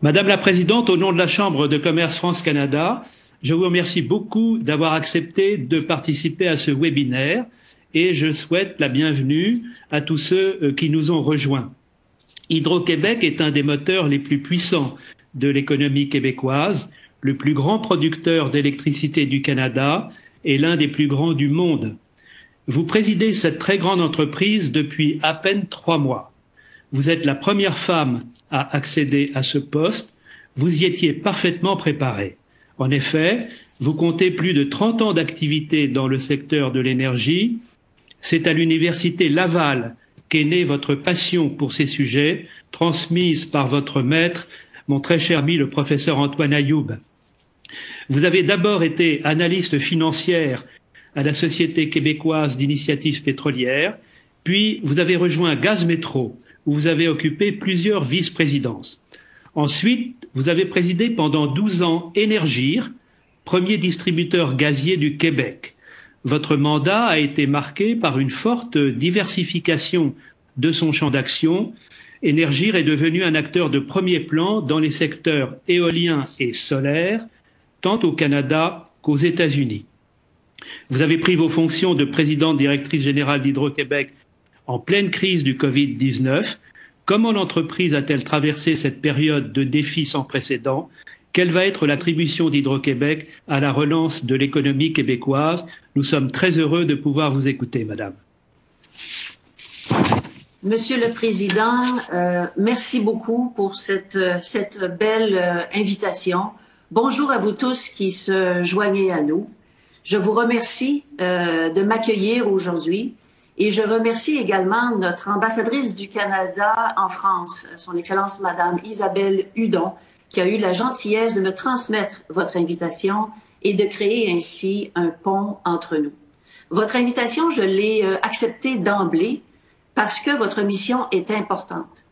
Madame la Présidente, au nom de la Chambre de commerce France-Canada, je vous remercie beaucoup d'avoir accepté de participer à ce webinaire et je souhaite la bienvenue à tous ceux qui nous ont rejoints. Hydro-Québec est un des moteurs les plus puissants de l'économie québécoise, le plus grand producteur d'électricité du Canada et l'un des plus grands du monde. Vous présidez cette très grande entreprise depuis à peine 3 mois. Vous êtes la première femme à accéder à ce poste. Vous y étiez parfaitement préparée. En effet, vous comptez plus de 30 ans d'activité dans le secteur de l'énergie. C'est à l'université Laval qu'est née votre passion pour ces sujets, transmise par votre maître, mon très cher ami le professeur Antoine Ayoub. Vous avez d'abord été analyste financière à la Société québécoise d'initiative pétrolière, puis vous avez rejoint Gaz Métro, où vous avez occupé plusieurs vice-présidences. Ensuite, vous avez présidé pendant 12 ans Énergir, premier distributeur gazier du Québec. Votre mandat a été marqué par une forte diversification de son champ d'action. Énergir est devenu un acteur de premier plan dans les secteurs éolien et solaire, tant au Canada qu'aux États-Unis. Vous avez pris vos fonctions de présidente directrice générale d'Hydro-Québec en pleine crise du Covid-19. Comment l'entreprise a-t-elle traversé cette période de défis sans précédent? Quelle va être l'attribution d'Hydro-Québec à la relance de l'économie québécoise? Nous sommes très heureux de pouvoir vous écouter, Madame. Monsieur le Président, merci beaucoup pour cette belle invitation. Bonjour à vous tous qui se joignez à nous. Je vous remercie de m'accueillir aujourd'hui et je remercie également notre ambassadrice du Canada en France, son Excellence Madame Isabelle Hudon, qui a eu la gentillesse de me transmettre votre invitation et de créer ainsi un pont entre nous. Votre invitation, je l'ai acceptée d'emblée parce que votre mission est importante.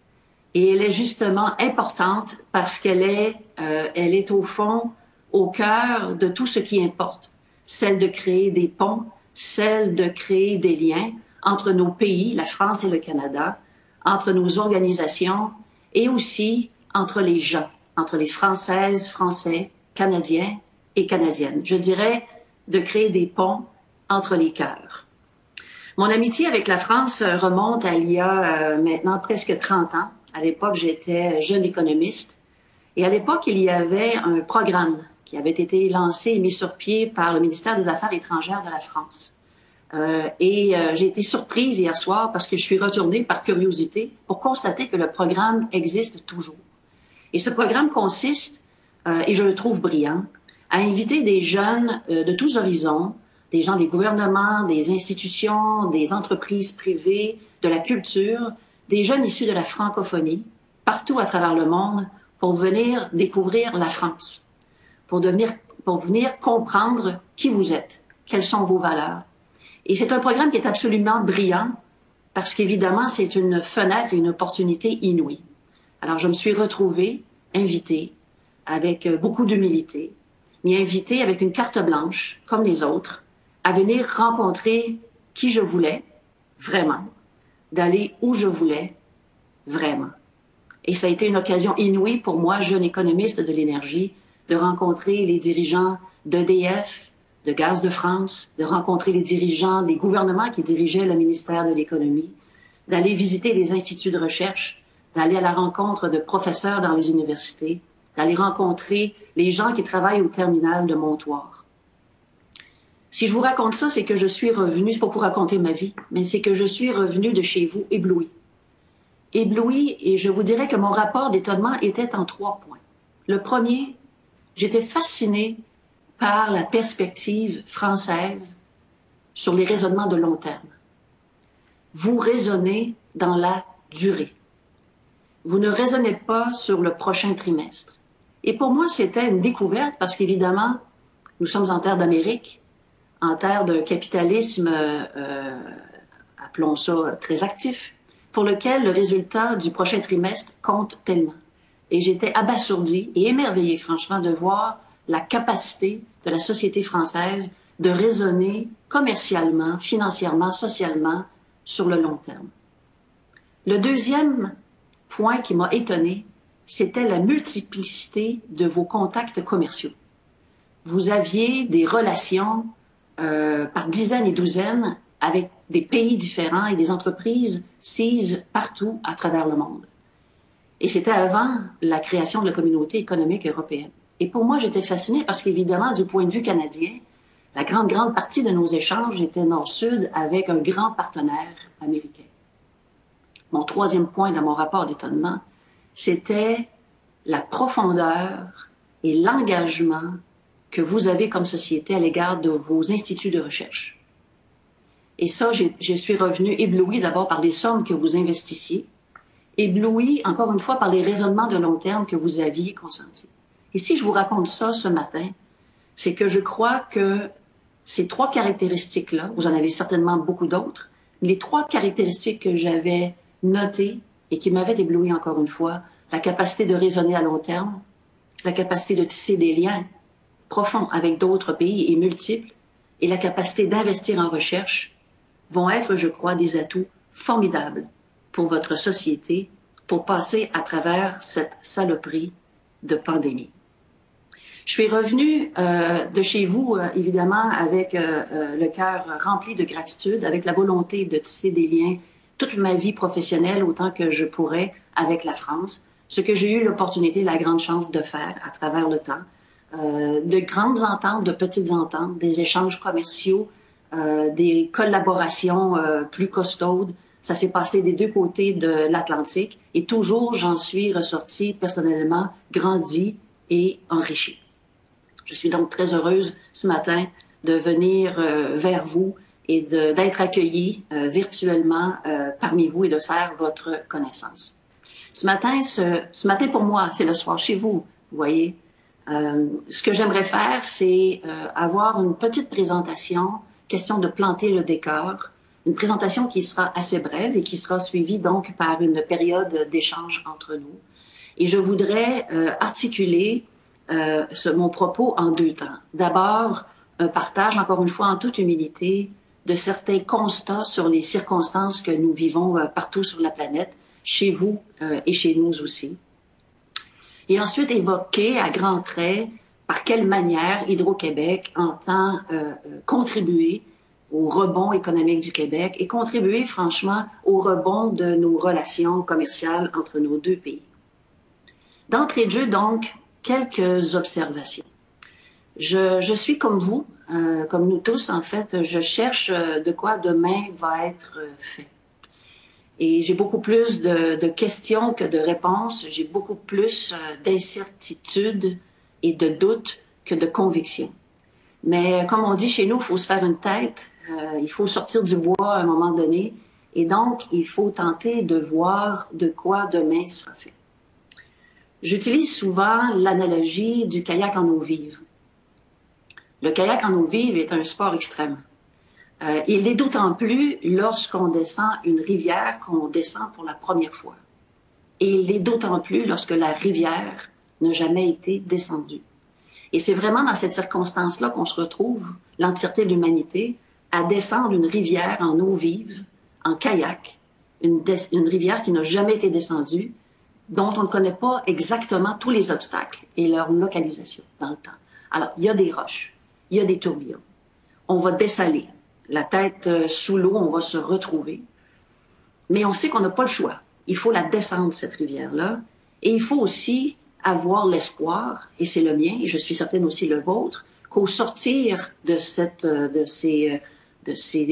Et elle est justement importante parce qu'elle est au fond, au cœur de tout ce qui importe. Celle de créer des ponts, celle de créer des liens entre nos pays, la France et le Canada, entre nos organisations et aussi entre les gens, entre les Françaises, Français, Canadiens et Canadiennes. Je dirais de créer des ponts entre les cœurs. Mon amitié avec la France remonte à il y a maintenant presque 30 ans. À l'époque, j'étais jeune économiste et à l'époque, il y avait un programme qui avait été lancé et mis sur pied par le ministère des Affaires étrangères de la France. J'ai été surprise hier soir parce que je suis retournée par curiosité pour constater que le programme existe toujours. Et ce programme consiste, et je le trouve brillant, à inviter des jeunes de tous horizons, des gens des gouvernements, des institutions, des entreprises privées, de la culture, des jeunes issus de la francophonie, partout à travers le monde, pour venir découvrir la France, pour venir comprendre qui vous êtes, quelles sont vos valeurs. Et c'est un programme qui est absolument brillant parce qu'évidemment, c'est une fenêtre et une opportunité inouïe. Alors, je me suis retrouvée, invitée, avec beaucoup d'humilité, mais invitée avec une carte blanche, comme les autres, à venir rencontrer qui je voulais, vraiment, d'aller où je voulais, vraiment. Et ça a été une occasion inouïe pour moi, jeune économiste de l'énergie, de rencontrer les dirigeants d'EDF, de Gaz de France, de rencontrer les dirigeants des gouvernements qui dirigeaient le ministère de l'Économie, d'aller visiter des instituts de recherche, d'aller à la rencontre de professeurs dans les universités, d'aller rencontrer les gens qui travaillent au terminal de Montoire. Si je vous raconte ça, c'est que je suis revenue, c'est pas pour raconter ma vie, mais c'est que je suis revenue de chez vous éblouie. Éblouie, et je vous dirais que mon rapport d'étonnement était en 3 points. Le premier, j'étais fascinée par la perspective française sur les raisonnements de long terme. Vous raisonnez dans la durée. Vous ne raisonnez pas sur le prochain trimestre. Et pour moi, c'était une découverte parce qu'évidemment, nous sommes en terre d'Amérique, en terre d'un capitalisme, appelons ça très actif, pour lequel le résultat du prochain trimestre compte tellement. Et j'étais abasourdie et émerveillée, franchement, de voir la capacité de la société française de raisonner commercialement, financièrement, socialement, sur le long terme. Le deuxième point qui m'a étonnée, c'était la multiplicité de vos contacts commerciaux. Vous aviez des relations par dizaines et douzaines avec des pays différents et des entreprises sises partout à travers le monde. Et c'était avant la création de la communauté économique européenne. Et pour moi, j'étais fascinée parce qu'évidemment, du point de vue canadien, la grande partie de nos échanges était nord-sud avec un grand partenaire américain. Mon troisième point dans mon rapport d'étonnement, c'était la profondeur et l'engagement que vous avez comme société à l'égard de vos instituts de recherche. Et ça, je suis revenue éblouie d'abord par les sommes que vous investissiez, éblouie encore une fois par les raisonnements de long terme que vous aviez consentis. Et si je vous raconte ça ce matin, c'est que je crois que ces trois caractéristiques-là, vous en avez certainement beaucoup d'autres, mais les trois caractéristiques que j'avais notées et qui m'avaient ébloui encore une fois, la capacité de raisonner à long terme, la capacité de tisser des liens profonds avec d'autres pays et multiples, et la capacité d'investir en recherche, vont être, je crois, des atouts formidables pour votre société pour passer à travers cette saloperie de pandémie. Je suis revenue de chez vous, évidemment, avec le cœur rempli de gratitude, avec la volonté de tisser des liens toute ma vie professionnelle autant que je pourrais avec la France, ce que j'ai eu l'opportunité, la grande chance de faire à travers le temps. De grandes ententes, de petites ententes, des échanges commerciaux, des collaborations plus costaudes. Ça s'est passé des deux côtés de l'Atlantique et toujours j'en suis ressortie personnellement grandie et enrichie. Je suis donc très heureuse ce matin de venir vers vous et d'être accueillie virtuellement parmi vous et de faire votre connaissance. Ce matin pour moi, c'est le soir chez vous, vous voyez. Ce que j'aimerais faire, c'est avoir une petite présentation, question de planter le décor, une présentation qui sera assez brève et qui sera suivie donc par une période d'échange entre nous. Et je voudrais articuler mon propos en deux temps. D'abord, un partage, encore une fois, en toute humilité, de certains constats sur les circonstances que nous vivons partout sur la planète, chez vous et chez nous aussi. Et ensuite évoquer à grands traits par quelle manière Hydro-Québec entend contribuer au rebond économique du Québec et contribuer franchement au rebond de nos relations commerciales entre nos deux pays. D'entrée de jeu, donc, quelques observations. Je suis comme vous, comme nous tous, en fait, je cherche de quoi demain va être fait. Et j'ai beaucoup plus de questions que de réponses. J'ai beaucoup plus d'incertitudes et de doutes que de convictions. Mais comme on dit chez nous, il faut se faire une tête. Il faut sortir du bois à un moment donné. Et donc, il faut tenter de voir de quoi demain sera fait. J'utilise souvent l'analogie du kayak en eau vive. Le kayak en eau vive est un sport extrême. Il l'est d'autant plus lorsqu'on descend une rivière qu'on descend pour la première fois. Et il l'est d'autant plus lorsque la rivière n'a jamais été descendue. Et c'est vraiment dans cette circonstance-là qu'on se retrouve, l'entièreté de l'humanité, à descendre une rivière en eau vive, en kayak, une rivière qui n'a jamais été descendue, dont on ne connaît pas exactement tous les obstacles et leur localisation dans le temps. Alors, il y a des roches, il y a des tourbillons. On va dessaler. La tête sous l'eau, on va se retrouver. Mais on sait qu'on n'a pas le choix. Il faut la descendre, cette rivière-là. Et il faut aussi avoir l'espoir, et c'est le mien, et je suis certaine aussi le vôtre, qu'au sortir de ces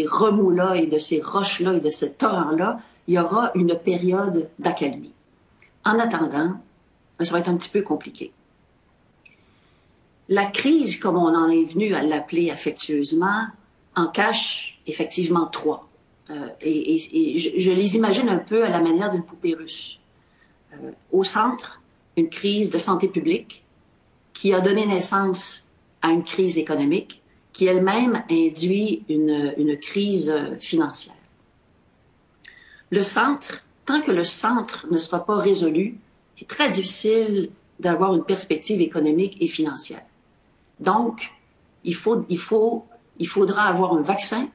remous-là et de ces roches-là et de ce torrent-là, il y aura une période d'accalmie. En attendant, ça va être un petit peu compliqué. La crise, comme on en est venu à l'appeler affectueusement, en cache effectivement trois. Et je les imagine un peu à la manière d'une poupée russe. Au centre, une crise de santé publique qui a donné naissance à une crise économique qui elle-même induit une crise financière. Le centre, tant que le centre ne sera pas résolu, c'est très difficile d'avoir une perspective économique et financière. Donc, il faudra avoir un vaccin,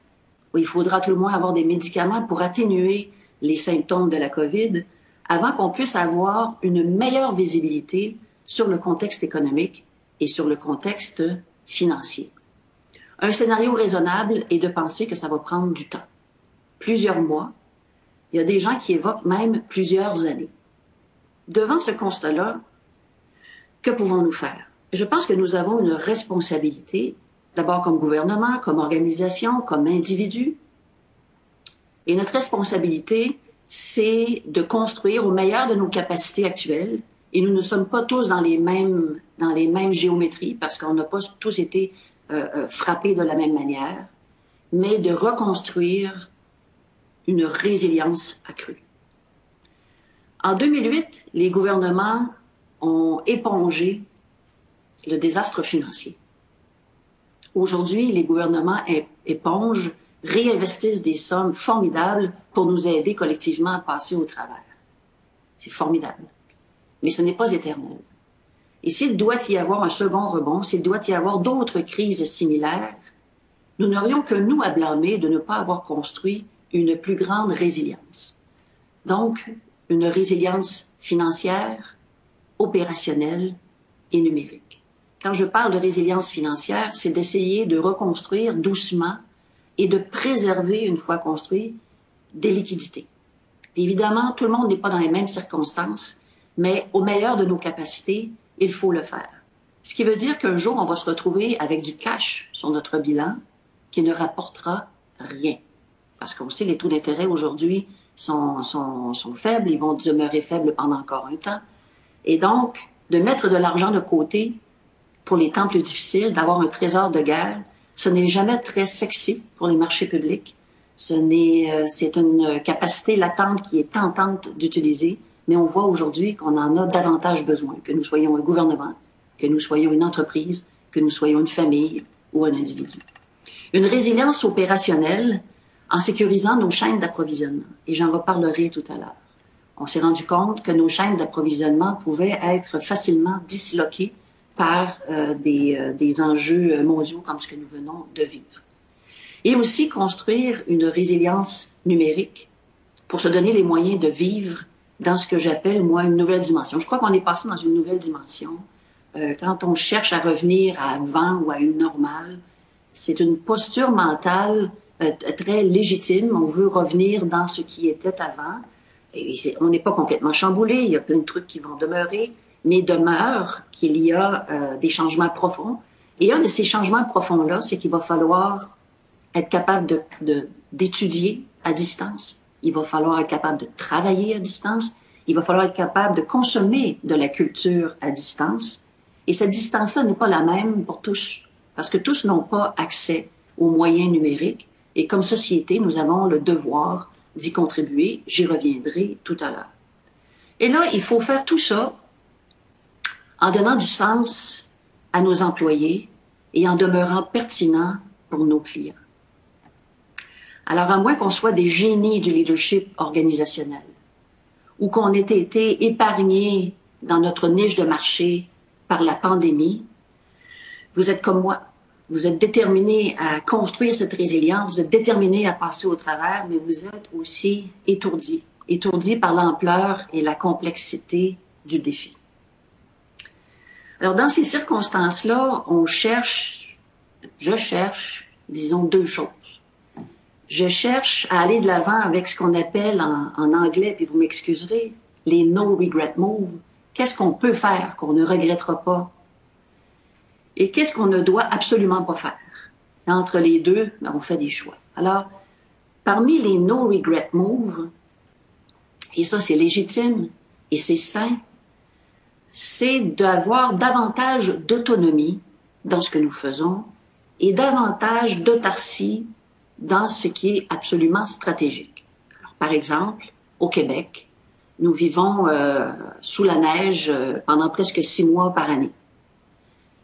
ou il faudra tout le moins avoir des médicaments pour atténuer les symptômes de la COVID avant qu'on puisse avoir une meilleure visibilité sur le contexte économique et sur le contexte financier. Un scénario raisonnable est de penser que ça va prendre du temps, plusieurs mois. Il y a des gens qui évoquent même plusieurs années. Devant ce constat-là, que pouvons-nous faire? Je pense que nous avons une responsabilité, d'abord comme gouvernement, comme organisation, comme individu. Et notre responsabilité, c'est de construire au meilleur de nos capacités actuelles. Et nous ne sommes pas tous dans les mêmes géométries, parce qu'on n'a pas tous été frappés de la même manière, mais de reconstruire une résilience accrue. En 2008, les gouvernements ont épongé le désastre financier. Aujourd'hui, les gouvernements épongent, réinvestissent des sommes formidables pour nous aider collectivement à passer au travers. C'est formidable. Mais ce n'est pas éternel. Et s'il doit y avoir un second rebond, s'il doit y avoir d'autres crises similaires, nous n'aurions que nous à blâmer de ne pas avoir construit une plus grande résilience. Donc, une résilience financière, opérationnelle et numérique. Quand je parle de résilience financière, c'est d'essayer de reconstruire doucement et de préserver, une fois construit, des liquidités. Puis évidemment, tout le monde n'est pas dans les mêmes circonstances, mais au meilleur de nos capacités, il faut le faire. Ce qui veut dire qu'un jour, on va se retrouver avec du cash sur notre bilan qui ne rapportera rien. Parce qu'on sait, les taux d'intérêt aujourd'hui sont faibles, ils vont demeurer faibles pendant encore un temps. Et donc, de mettre de l'argent de côté pour les temps plus difficiles, d'avoir un trésor de guerre, ce n'est jamais très sexy pour les marchés publics. C'est une capacité latente qui est tentante d'utiliser, mais on voit aujourd'hui qu'on en a davantage besoin, que nous soyons un gouvernement, que nous soyons une entreprise, que nous soyons une famille ou un individu. Une résilience opérationnelle en sécurisant nos chaînes d'approvisionnement. Et j'en reparlerai tout à l'heure. On s'est rendu compte que nos chaînes d'approvisionnement pouvaient être facilement disloquées par des enjeux mondiaux comme ce que nous venons de vivre. Et aussi construire une résilience numérique pour se donner les moyens de vivre dans ce que j'appelle, moi, une nouvelle dimension. Je crois qu'on est passé dans une nouvelle dimension. Quand on cherche à revenir à avant ou à une normale, c'est une posture mentale très légitime. On veut revenir dans ce qui était avant. Et on n'est pas complètement chamboulé. Il y a plein de trucs qui vont demeurer, mais demeure qu'il y a des changements profonds. Et un de ces changements profonds-là, c'est qu'il va falloir être capable d'étudier à distance. Il va falloir être capable de travailler à distance. Il va falloir être capable de consommer de la culture à distance. Et cette distance-là n'est pas la même pour tous, parce que tous n'ont pas accès aux moyens numériques. Et comme société, nous avons le devoir d'y contribuer. J'y reviendrai tout à l'heure. Et là, il faut faire tout ça en donnant du sens à nos employés et en demeurant pertinent pour nos clients. Alors, à moins qu'on soit des génies du leadership organisationnel ou qu'on ait été épargnés dans notre niche de marché par la pandémie, vous êtes comme moi. Vous êtes déterminés à construire cette résilience, vous êtes déterminés à passer au travers, mais vous êtes aussi étourdis par l'ampleur et la complexité du défi. Alors, dans ces circonstances-là, je cherche, disons, deux choses. Je cherche à aller de l'avant avec ce qu'on appelle en anglais, puis vous m'excuserez, les no regret moves. Qu'est-ce qu'on peut faire qu'on ne regrettera pas? Et qu'est-ce qu'on ne doit absolument pas faire? Entre les deux, on fait des choix. Alors, parmi les no regret moves, et ça c'est légitime et c'est sain, c'est d'avoir davantage d'autonomie dans ce que nous faisons et davantage d'autarcie dans ce qui est absolument stratégique. Alors, par exemple, au Québec, nous vivons sous la neige pendant presque 6 mois par année.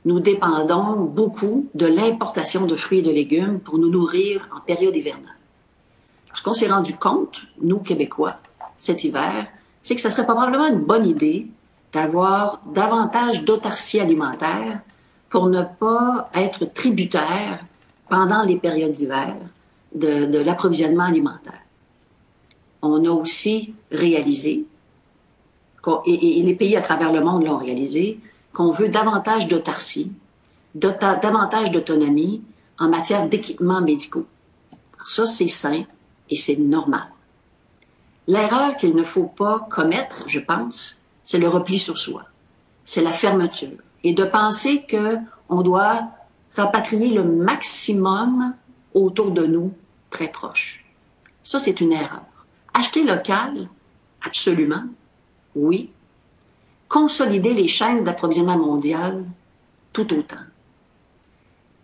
Nous dépendons beaucoup de l'importation de fruits et de légumes pour nous nourrir en période hivernale. Ce qu'on s'est rendu compte, nous, Québécois, cet hiver, c'est que ça serait probablement une bonne idée d'avoir davantage d'autarcie alimentaire pour ne pas être tributaire pendant les périodes d'hiver de l'approvisionnement alimentaire. On a aussi réalisé et les pays à travers le monde l'ont réalisé, qu'on veut davantage d'autarcie, davantage d'autonomie en matière d'équipements médicaux. Alors ça, c'est sain et c'est normal. L'erreur qu'il ne faut pas commettre, je pense, c'est le repli sur soi. C'est la fermeture. Et de penser qu'on doit rapatrier le maximum autour de nous, très proche. Ça, c'est une erreur. Acheter local, absolument, oui. Consolider les chaînes d'approvisionnement mondial, tout autant.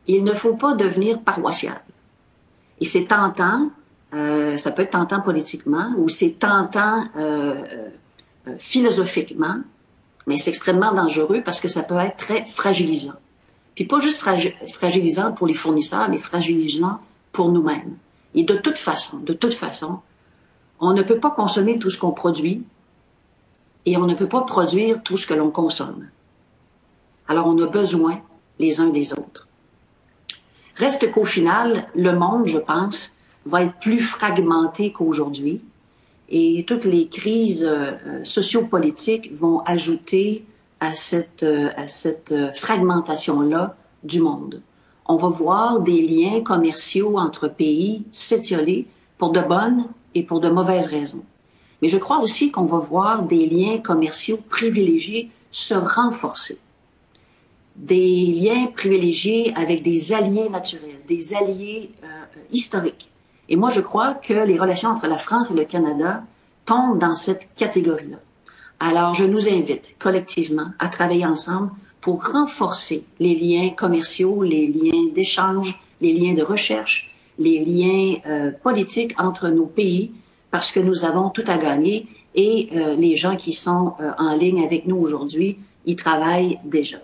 Il ne faut pas devenir paroissial. Et c'est tentant, ça peut être tentant politiquement, ou c'est tentant philosophiquement, mais c'est extrêmement dangereux parce que ça peut être très fragilisant. Puis pas juste fragilisant pour les fournisseurs, mais fragilisant pour nous-mêmes. Et de toute façon, on ne peut pas consommer tout ce qu'on produit et on ne peut pas produire tout ce que l'on consomme. Alors on a besoin les uns des autres. Reste qu'au final, le monde, je pense, va être plus fragmenté qu'aujourd'hui et toutes les crises sociopolitiques vont ajouter à cette fragmentation-là du monde. On va voir des liens commerciaux entre pays s'étioler pour de bonnes et pour de mauvaises raisons. Mais je crois aussi qu'on va voir des liens commerciaux privilégiés se renforcer. Des liens privilégiés avec des alliés naturels, des alliés historiques. Et moi, je crois que les relations entre la France et le Canada tombent dans cette catégorie-là. Alors, je nous invite collectivement à travailler ensemble pour renforcer les liens commerciaux, les liens d'échange, les liens de recherche, les liens politiques entre nos pays, parce que nous avons tout à gagner et les gens qui sont en ligne avec nous aujourd'hui, y travaillent déjà.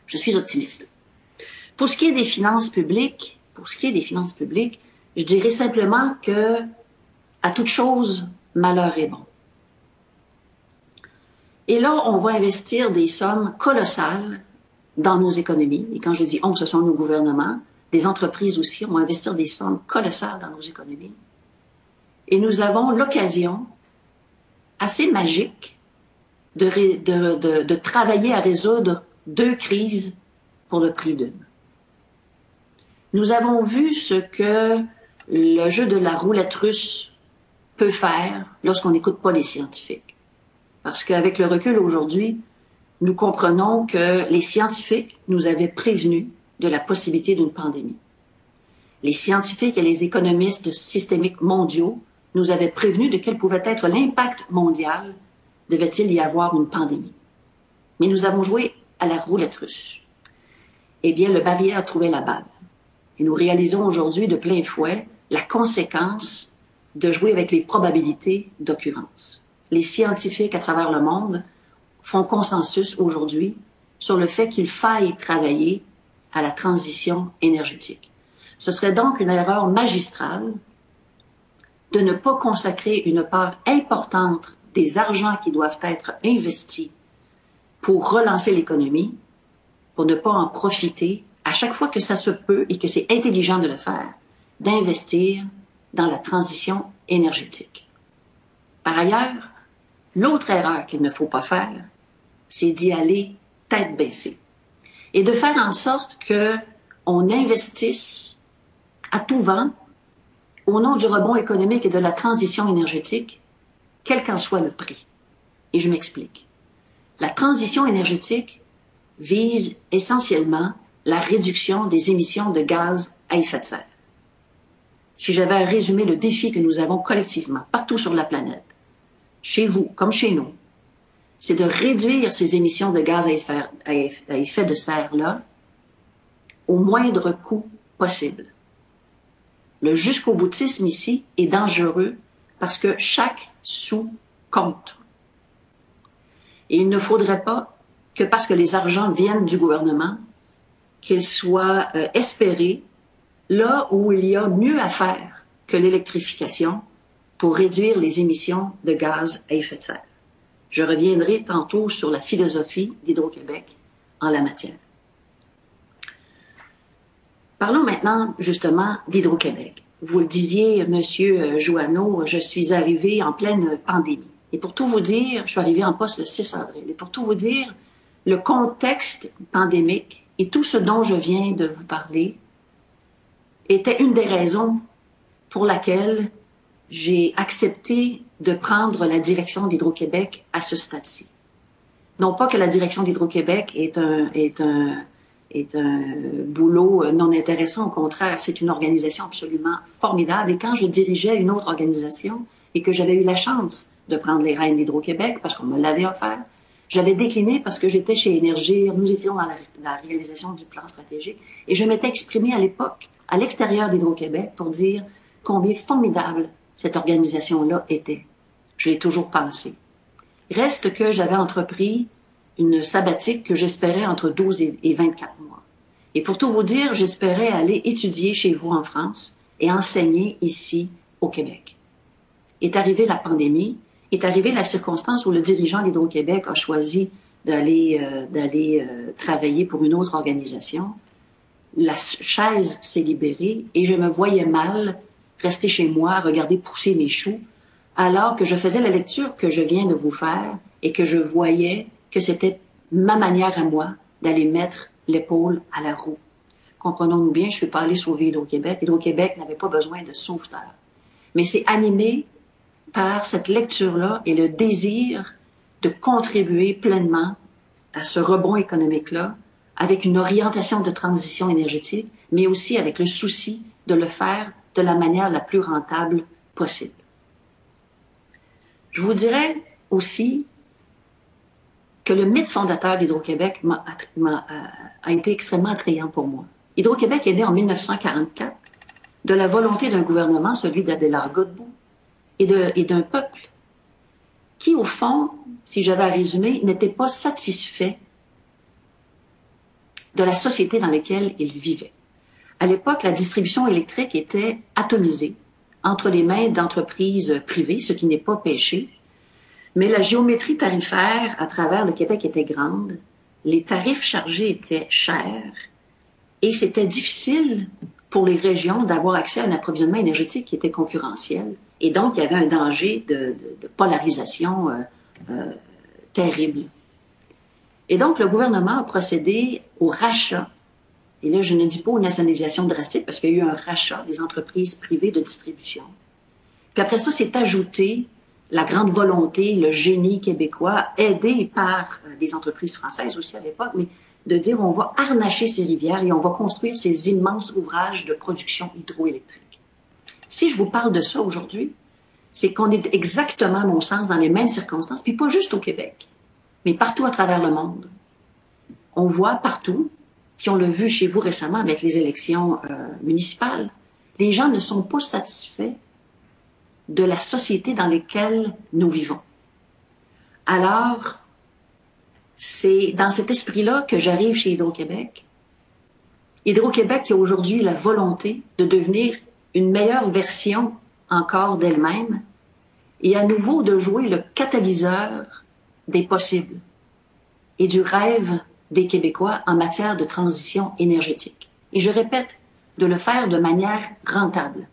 Je suis optimiste. Pour ce qui est des finances publiques, je dirais simplement que, à toute chose, malheur est bon. Et là, on va investir des sommes colossales dans nos économies. Et quand je dis on, ce sont nos gouvernements, des entreprises aussi, on va investir des sommes colossales dans nos économies. Et nous avons l'occasion assez magique de travailler à résoudre 2 crises pour le prix d'une. Nous avons vu ce que le jeu de la roulette russe peut faire lorsqu'on n'écoute pas les scientifiques. Parce qu'avec le recul aujourd'hui, nous comprenons que les scientifiques nous avaient prévenus de la possibilité d'une pandémie. Les scientifiques et les économistes systémiques mondiaux nous avaient prévenus de quel pouvait être l'impact mondial devait-il y avoir une pandémie. Mais nous avons joué à la roulette russe. Eh bien, le barrière a trouvé la balle. Et nous réalisons aujourd'hui de plein fouet la conséquence de jouer avec les probabilités d'occurrence. Les scientifiques à travers le monde font consensus aujourd'hui sur le fait qu'il faille travailler à la transition énergétique. Ce serait donc une erreur magistrale de ne pas consacrer une part importante des argents qui doivent être investis pour relancer l'économie, pour ne pas en profiter à chaque fois que ça se peut et que c'est intelligent de le faire, d'investir dans la transition énergétique. Par ailleurs, l'autre erreur qu'il ne faut pas faire, c'est d'y aller tête baissée et de faire en sorte qu'on investisse à tout vent au nom du rebond économique et de la transition énergétique, quel qu'en soit le prix. Et je m'explique. La transition énergétique vise essentiellement la réduction des émissions de gaz à effet de serre. Si j'avais à résumer le défi que nous avons collectivement, partout sur la planète, chez vous comme chez nous, c'est de réduire ces émissions de gaz à effet de serre-là au moindre coût possible. Le jusqu'au-boutisme ici est dangereux parce que chaque sou compte. Et il ne faudrait pas que parce que les argents viennent du gouvernement, qu'ils soient espérés là où il y a mieux à faire que l'électrification pour réduire les émissions de gaz à effet de serre. Je reviendrai tantôt sur la philosophie d'Hydro-Québec en la matière. Parlons maintenant justement d'Hydro-Québec. Vous le disiez, Monsieur Jouanneau, je suis arrivé en pleine pandémie. Et pour tout vous dire, je suis arrivée en poste le 6 avril. Et pour tout vous dire, le contexte pandémique et tout ce dont je viens de vous parler était une des raisons pour laquelle j'ai accepté de prendre la direction d'Hydro-Québec à ce stade-ci. Non pas que la direction d'Hydro-Québec est un boulot non intéressant, au contraire, c'est une organisation absolument formidable. Et quand je dirigeais une autre organisation et que j'avais eu la chance de prendre les rênes d'Hydro-Québec parce qu'on me l'avait offert, j'avais décliné parce que j'étais chez Énergir, nous étions dans la réalisation du plan stratégique et je m'étais exprimée à l'époque à l'extérieur d'Hydro-Québec pour dire combien formidable cette organisation-là était. Je l'ai toujours pensé. Reste que j'avais entrepris une sabbatique que j'espérais entre 12 et 24 mois. Et pour tout vous dire, j'espérais aller étudier chez vous en France et enseigner ici au Québec. Est arrivée la pandémie, est arrivée la circonstance où le dirigeant d'Hydro-Québec a choisi d'aller travailler pour une autre organisation. La chaise s'est libérée et je me voyais mal rester chez moi, regarder pousser mes choux, alors que je faisais la lecture que je viens de vous faire et que je voyais que c'était ma manière à moi d'aller mettre l'épaule à la roue. Comprenons-nous bien, je ne suis pas allée sauver Hydro-Québec. Hydro-Québec n'avait pas besoin de sauveteur. Mais c'est animé par cette lecture-là et le désir de contribuer pleinement à ce rebond économique-là avec une orientation de transition énergétique, mais aussi avec le souci de le faire de la manière la plus rentable possible. Je vous dirais aussi que le mythe fondateur d'Hydro-Québec a été extrêmement attrayant pour moi. Hydro-Québec est né en 1944 de la volonté d'un gouvernement, celui d'Adélard Godbout, et d'un peuple qui, au fond, si j'avais à résumer, n'était pas satisfait de la société dans laquelle il vivait. À l'époque, la distribution électrique était atomisée entre les mains d'entreprises privées, ce qui n'est pas péché, mais la géométrie tarifaire à travers le Québec était grande, les tarifs chargés étaient chers et c'était difficile pour les régions d'avoir accès à un approvisionnement énergétique qui était concurrentiel. Et donc, il y avait un danger de polarisation terrible. Et donc, le gouvernement a procédé au rachat. Et là, je ne dis pas aux nationalisations drastiques parce qu'il y a eu un rachat des entreprises privées de distribution. Puis après ça, s'est ajouté la grande volonté, le génie québécois, aidé par des entreprises françaises aussi à l'époque, mais de dire on va harnacher ces rivières et on va construire ces immenses ouvrages de production hydroélectrique. Si je vous parle de ça aujourd'hui, c'est qu'on est exactement, à mon sens, dans les mêmes circonstances, puis pas juste au Québec, mais partout à travers le monde. On voit partout, puis on l'a vu chez vous récemment avec les élections municipales, les gens ne sont pas satisfaits de la société dans laquelle nous vivons. Alors, c'est dans cet esprit-là que j'arrive chez Hydro-Québec. Hydro-Québec qui a aujourd'hui la volonté de devenir une meilleure version encore d'elle-même et à nouveau de jouer le catalyseur des possibles et du rêve des Québécois en matière de transition énergétique. Et je répète, de le faire de manière rentable.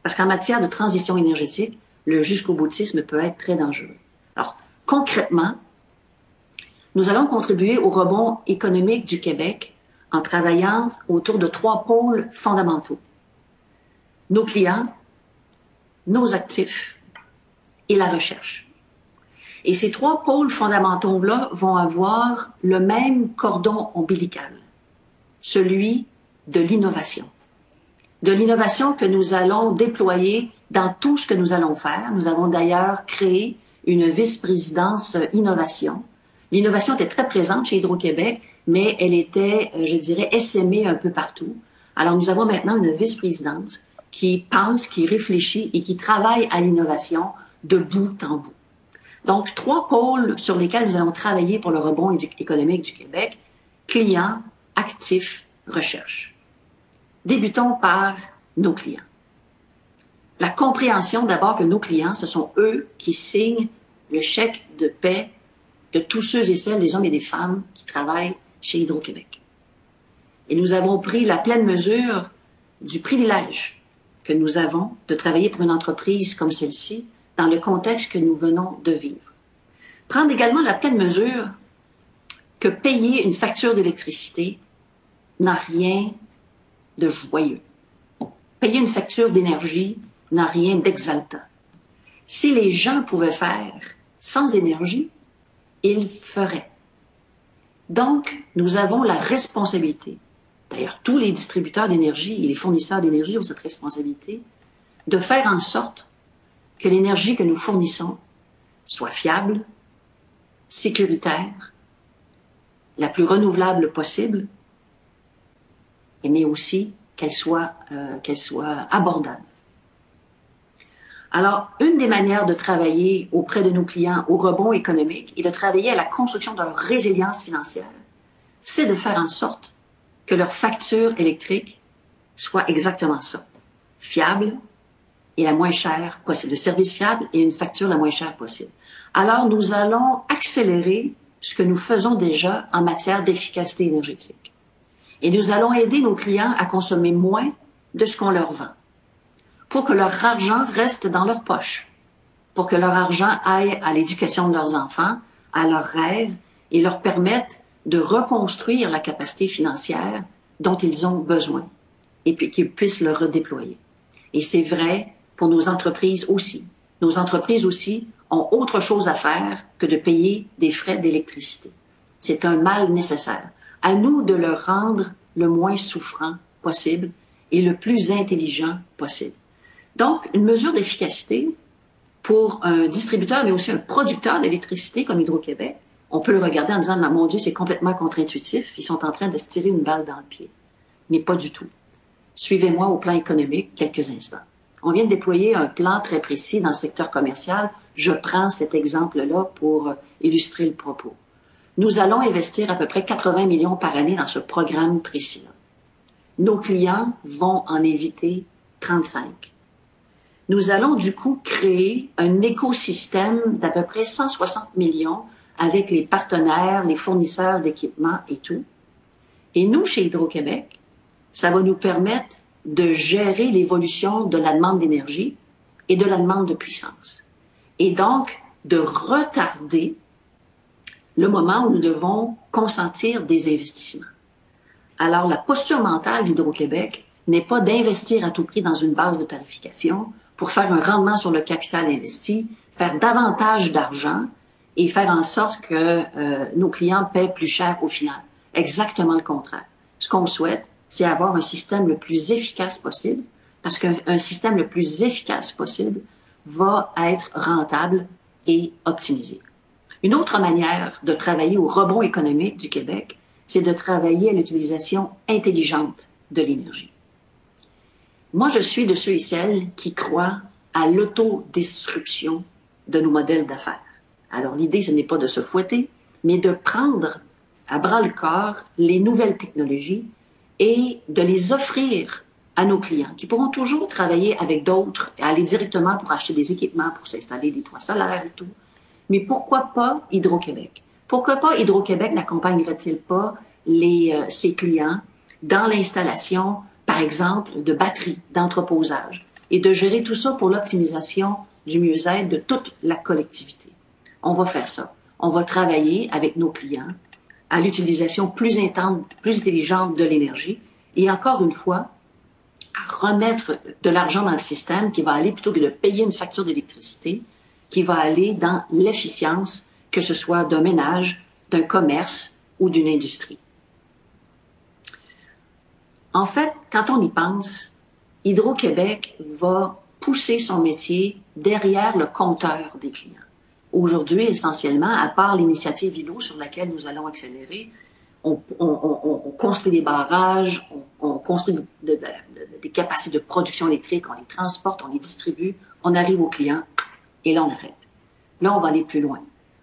Parce qu'en matière de transition énergétique, le jusqu'au-boutisme peut être très dangereux. Alors, concrètement, nous allons contribuer au rebond économique du Québec en travaillant autour de 3 pôles fondamentaux. Nos clients, nos actifs et la recherche. Et ces 3 pôles fondamentaux-là vont avoir le même cordon ombilical, celui de l'innovation. De l'innovation que nous allons déployer dans tout ce que nous allons faire. Nous avons d'ailleurs créé une vice-présidence innovation. L'innovation était très présente chez Hydro-Québec, mais elle était, je dirais, essaimée un peu partout. Alors nous avons maintenant une vice-présidence qui pense, qui réfléchit et qui travaille à l'innovation de bout en bout. Donc, 3 pôles sur lesquels nous allons travailler pour le rebond économique du Québec: clients, actifs, recherche. Débutons par nos clients. La compréhension d'abord que nos clients, ce sont eux qui signent le chèque de paie de tous ceux et celles, des hommes et des femmes qui travaillent chez Hydro-Québec. Et nous avons pris la pleine mesure du privilège que nous avons de travailler pour une entreprise comme celle-ci, dans le contexte que nous venons de vivre. Prendre également la pleine mesure que payer une facture d'électricité n'a rien de joyeux. Payer une facture d'énergie n'a rien d'exaltant. Si les gens pouvaient faire sans énergie, ils feraient. Donc, nous avons la responsabilité, d'ailleurs tous les distributeurs d'énergie et les fournisseurs d'énergie ont cette responsabilité, de faire en sorte que l'énergie que nous fournissons soit fiable, sécuritaire, la plus renouvelable possible, mais aussi qu'elle soit abordable. Alors, une des manières de travailler auprès de nos clients au rebond économique et de travailler à la construction de leur résilience financière, c'est de faire en sorte que leur facture électrique soit exactement ça, fiable et la moins chère possible, de service fiable et une facture la moins chère possible. Alors, nous allons accélérer ce que nous faisons déjà en matière d'efficacité énergétique. Et nous allons aider nos clients à consommer moins de ce qu'on leur vend, pour que leur argent reste dans leur poche, pour que leur argent aille à l'éducation de leurs enfants, à leurs rêves, et leur permette de reconstruire la capacité financière dont ils ont besoin, et puis qu'ils puissent le redéployer. Et c'est vrai pour nos entreprises aussi. Nos entreprises aussi ont autre chose à faire que de payer des frais d'électricité. C'est un mal nécessaire. À nous de le rendre le moins souffrant possible et le plus intelligent possible. Donc, une mesure d'efficacité pour un distributeur, mais aussi un producteur d'électricité comme Hydro-Québec, on peut le regarder en disant, mon Dieu, c'est complètement contre-intuitif, ils sont en train de se tirer une balle dans le pied. Mais pas du tout. Suivez-moi au plan économique quelques instants. On vient de déployer un plan très précis dans le secteur commercial. Je prends cet exemple-là pour illustrer le propos. Nous allons investir à peu près 80 millions par année dans ce programme précis-là. Nos clients vont en éviter 35. Nous allons du coup créer un écosystème d'à peu près 160 millions avec les partenaires, les fournisseurs d'équipements et tout. Et nous, chez Hydro-Québec, ça va nous permettre de gérer l'évolution de la demande d'énergie et de la demande de puissance. Et donc, de retarder le moment où nous devons consentir des investissements. Alors, la posture mentale d'Hydro-Québec n'est pas d'investir à tout prix dans une base de tarification pour faire un rendement sur le capital investi, faire davantage d'argent et faire en sorte que nos clients paient plus cher au final. Exactement le contraire. Ce qu'on souhaite, c'est avoir un système le plus efficace possible, parce qu'un système le plus efficace possible va être rentable et optimisé. Une autre manière de travailler au rebond économique du Québec, c'est de travailler à l'utilisation intelligente de l'énergie. Moi, je suis de ceux et celles qui croient à l'autodestruction de nos modèles d'affaires. Alors, l'idée, ce n'est pas de se fouetter, mais de prendre à bras le corps les nouvelles technologies et de les offrir à nos clients, qui pourront toujours travailler avec d'autres, et aller directement pour acheter des équipements, pour s'installer des toits solaires et tout. Mais pourquoi pas Hydro-Québec? Pourquoi pas Hydro-Québec n'accompagnerait-il pas ses clients dans l'installation, par exemple, de batteries, d'entreposage, et de gérer tout ça pour l'optimisation du mieux-être de toute la collectivité? On va faire ça. On va travailler avec nos clients à l'utilisation plus intense, plus intelligente de l'énergie, et encore une fois, à remettre de l'argent dans le système qui va aller, plutôt que de payer une facture d'électricité, qui va aller dans l'efficience, que ce soit d'un ménage, d'un commerce ou d'une industrie. En fait, quand on y pense, Hydro-Québec va pousser son métier derrière le compteur des clients. Aujourd'hui, essentiellement, à part l'initiative ILO sur laquelle nous allons accélérer, on construit des barrages, on construit des capacités de production électrique, on les transporte, on les distribue, on arrive aux clients et là on arrête. Là, on va aller plus loin.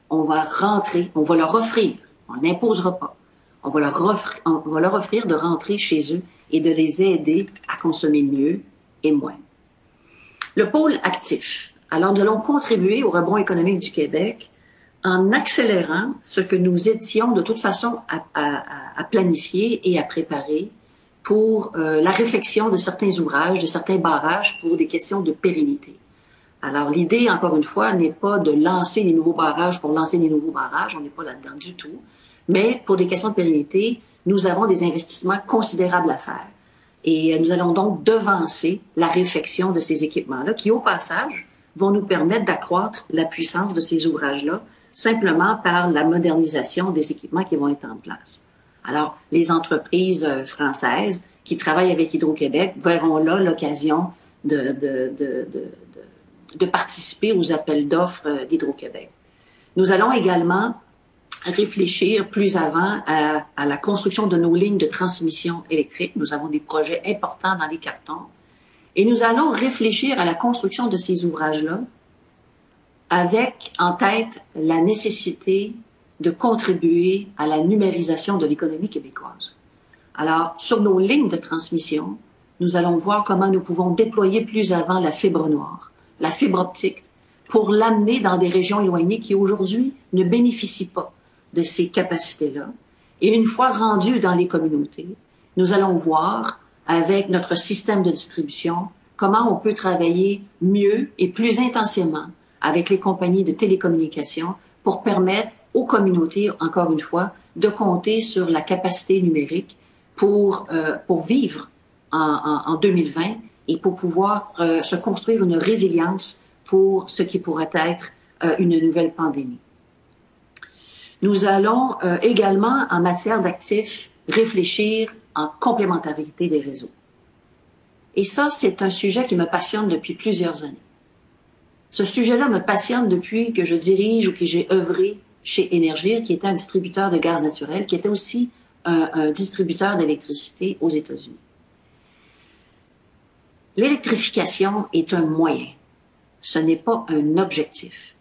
On va rentrer, on va leur offrir, on n'imposera pas, on va leur offrir de rentrer chez eux et de les aider à consommer mieux et moins. Le pôle actif. Alors, nous allons contribuer au rebond économique du Québec en accélérant ce que nous étions de toute façon à planifier et à préparer pour la réfection de certains ouvrages, de certains barrages pour des questions de pérennité. Alors, l'idée, encore une fois, n'est pas de lancer des nouveaux barrages pour lancer des nouveaux barrages. On n'est pas là-dedans du tout. Mais pour des questions de pérennité, nous avons des investissements considérables à faire. Et nous allons donc devancer la réfection de ces équipements-là qui, au passage, vont nous permettre d'accroître la puissance de ces ouvrages-là simplement par la modernisation des équipements qui vont être en place. Alors, les entreprises françaises qui travaillent avec Hydro-Québec verront là l'occasion de participer aux appels d'offres d'Hydro-Québec. Nous allons également réfléchir plus avant à la construction de nos lignes de transmission électrique. Nous avons des projets importants dans les cartons. Et nous allons réfléchir à la construction de ces ouvrages-là avec en tête la nécessité de contribuer à la numérisation de l'économie québécoise. Alors, sur nos lignes de transmission, nous allons voir comment nous pouvons déployer plus avant la fibre noire, la fibre optique, pour l'amener dans des régions éloignées qui aujourd'hui ne bénéficient pas de ces capacités-là. Et une fois rendus dans les communautés, nous allons voir avec notre système de distribution comment on peut travailler mieux et plus intensément avec les compagnies de télécommunications pour permettre aux communautés, encore une fois, de compter sur la capacité numérique pour vivre en 2020 et pour pouvoir se construire une résilience pour ce qui pourrait être une nouvelle pandémie. Nous allons également, en matière d'actifs, réfléchir en complémentarité des réseaux. Et ça, c'est un sujet qui me passionne depuis plusieurs années. Ce sujet-là me passionne depuis que je dirige ou que j'ai œuvré chez Énergir, qui était un distributeur de gaz naturel, qui était aussi un distributeur d'électricité aux États-Unis. L'électrification est un moyen, ce n'est pas un objectif.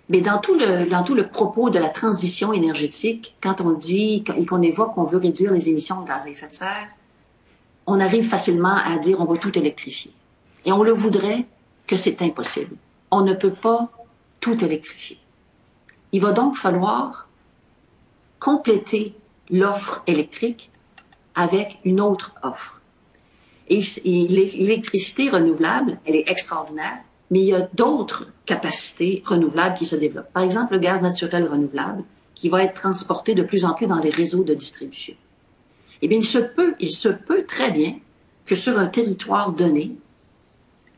Mais dans tout le propos de la transition énergétique, quand on dit et qu'on évoque qu'on veut réduire les émissions de gaz à effet de serre, on arrive facilement à dire on va tout électrifier. Et on le voudrait que c'est impossible. On ne peut pas tout électrifier. Il va donc falloir compléter l'offre électrique avec une autre offre. Et l'électricité renouvelable, elle est extraordinaire, mais il y a d'autres capacités renouvelables qui se développent. Par exemple, le gaz naturel renouvelable, qui va être transporté de plus en plus dans les réseaux de distribution. Eh bien, il se peut très bien que sur un territoire donné,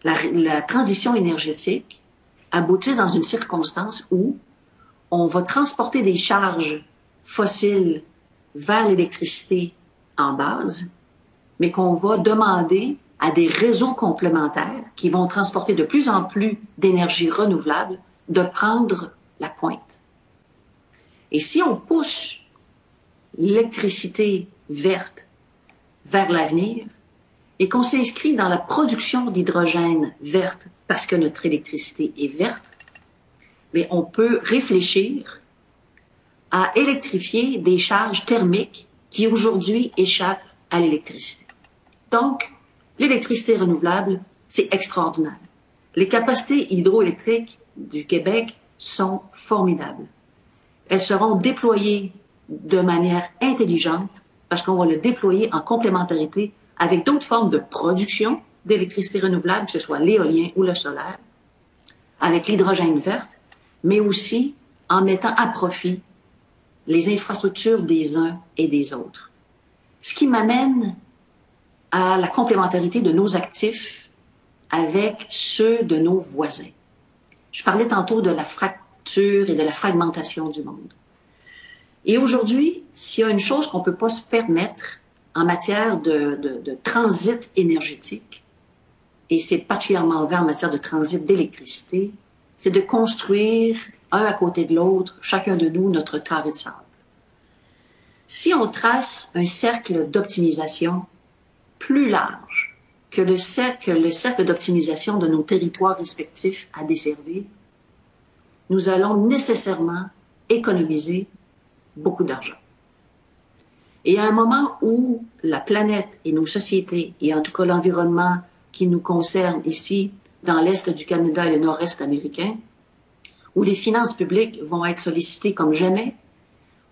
la transition énergétique aboutisse dans une circonstance où on va transporter des charges fossiles vers l'électricité en base, mais qu'on va demander à des réseaux complémentaires qui vont transporter de plus en plus d'énergie renouvelable de prendre la pointe. Et si on pousse l'électricité verte vers l'avenir et qu'on s'inscrit dans la production d'hydrogène verte parce que notre électricité est verte, mais on peut réfléchir à électrifier des charges thermiques qui aujourd'hui échappent à l'électricité. Donc, l'électricité renouvelable, c'est extraordinaire. Les capacités hydroélectriques du Québec sont formidables. Elles seront déployées de manière intelligente parce qu'on va le déployer en complémentarité avec d'autres formes de production d'électricité renouvelable, que ce soit l'éolien ou le solaire, avec l'hydrogène verte, mais aussi en mettant à profit les infrastructures des uns et des autres. Ce qui m'amène à la complémentarité de nos actifs avec ceux de nos voisins. Je parlais tantôt de la fracture et de la fragmentation du monde. Et aujourd'hui, s'il y a une chose qu'on ne peut pas se permettre en matière de transit énergétique, et c'est particulièrement vrai en matière de transit d'électricité, c'est de construire un à côté de l'autre, chacun de nous, notre carré de sable. Si on trace un cercle d'optimisation plus large que le cercle d'optimisation de nos territoires respectifs à desservir, nous allons nécessairement économiser beaucoup d'argent. Et à un moment où la planète et nos sociétés, et en tout cas l'environnement qui nous concerne ici, dans l'Est du Canada et le Nord-Est américain, où les finances publiques vont être sollicitées comme jamais,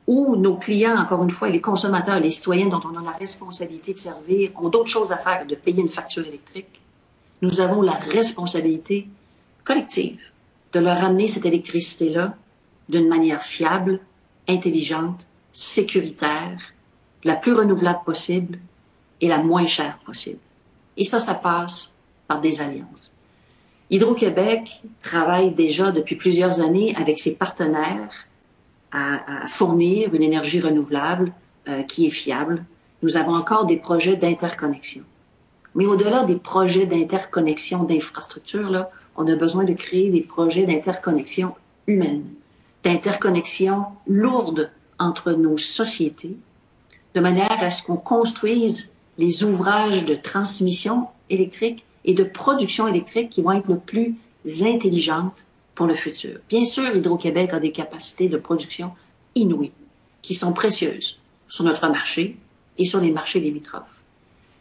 où nos clients, encore une fois, et les consommateurs, les citoyens dont on a la responsabilité de servir, ont d'autres choses à faire que de payer une facture électrique, nous avons la responsabilité collective de leur ramener cette électricité-là d'une manière fiable, intelligente, sécuritaire, la plus renouvelable possible et la moins chère possible. Et ça passe par des alliances. Hydro-Québec travaille déjà depuis plusieurs années avec ses partenaires à fournir une énergie renouvelable qui est fiable. Nous avons encore des projets d'interconnexion. Mais au-delà des projets d'interconnexion d'infrastructures, là, on a besoin de créer des projets d'interconnexion humaine, d'interconnexion lourde entre nos sociétés, de manière à ce qu'on construise les ouvrages de transmission électrique et de production électrique qui vont être le plus intelligentes pour le futur. Bien sûr, Hydro-Québec a des capacités de production inouïes, qui sont précieuses sur notre marché et sur les marchés limitrophes.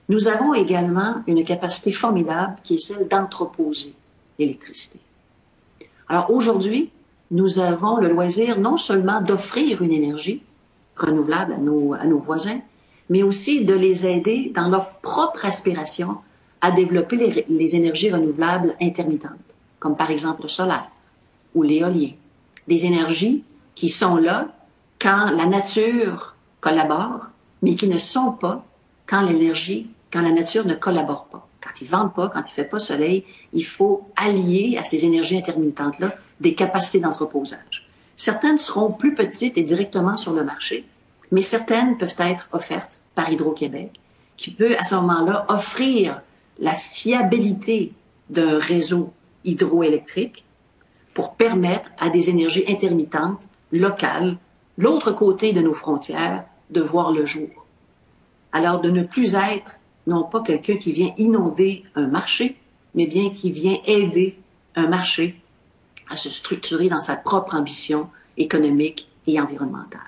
Nous avons également une capacité formidable qui est celle d'entreposer l'électricité. Alors aujourd'hui, nous avons le loisir non seulement d'offrir une énergie renouvelable à nos voisins, mais aussi de les aider dans leur propre aspiration à développer les énergies renouvelables intermittentes, comme par exemple le solaire ou l'éolien. Des énergies qui sont là quand la nature collabore, mais qui ne sont pas quand la nature ne collabore pas. Quand il ne vente pas, quand il ne fait pas soleil, il faut allier à ces énergies intermittentes-là des capacités d'entreposage. Certaines seront plus petites et directement sur le marché, mais certaines peuvent être offertes par Hydro-Québec, qui peut à ce moment-là offrir la fiabilité d'un réseau hydroélectrique pour permettre à des énergies intermittentes locales, l'autre côté de nos frontières, de voir le jour. Alors de ne plus être non pas quelqu'un qui vient inonder un marché, mais bien qui vient aider un marché à se structurer dans sa propre ambition économique et environnementale.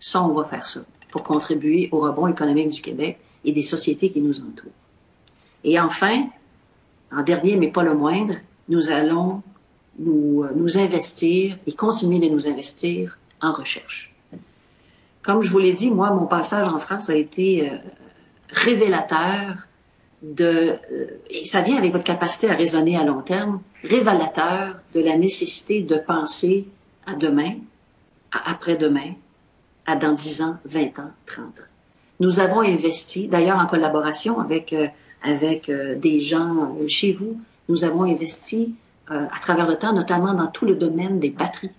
Ça, on va faire ça pour contribuer au rebond économique du Québec et des sociétés qui nous entourent. Et enfin, en dernier mais pas le moindre, nous allons nous investir et continuer de nous investir en recherche. Comme je vous l'ai dit, moi, mon passage en France a été révélateur et ça vient avec votre capacité à raisonner à long terme, révélateur de la nécessité de penser à demain, à après-demain, à dans 10 ans, 20 ans, 30 ans. Nous avons investi, d'ailleurs en collaboration avec des gens chez vous, nous avons investi à travers le temps, notamment dans tout le domaine des batteries.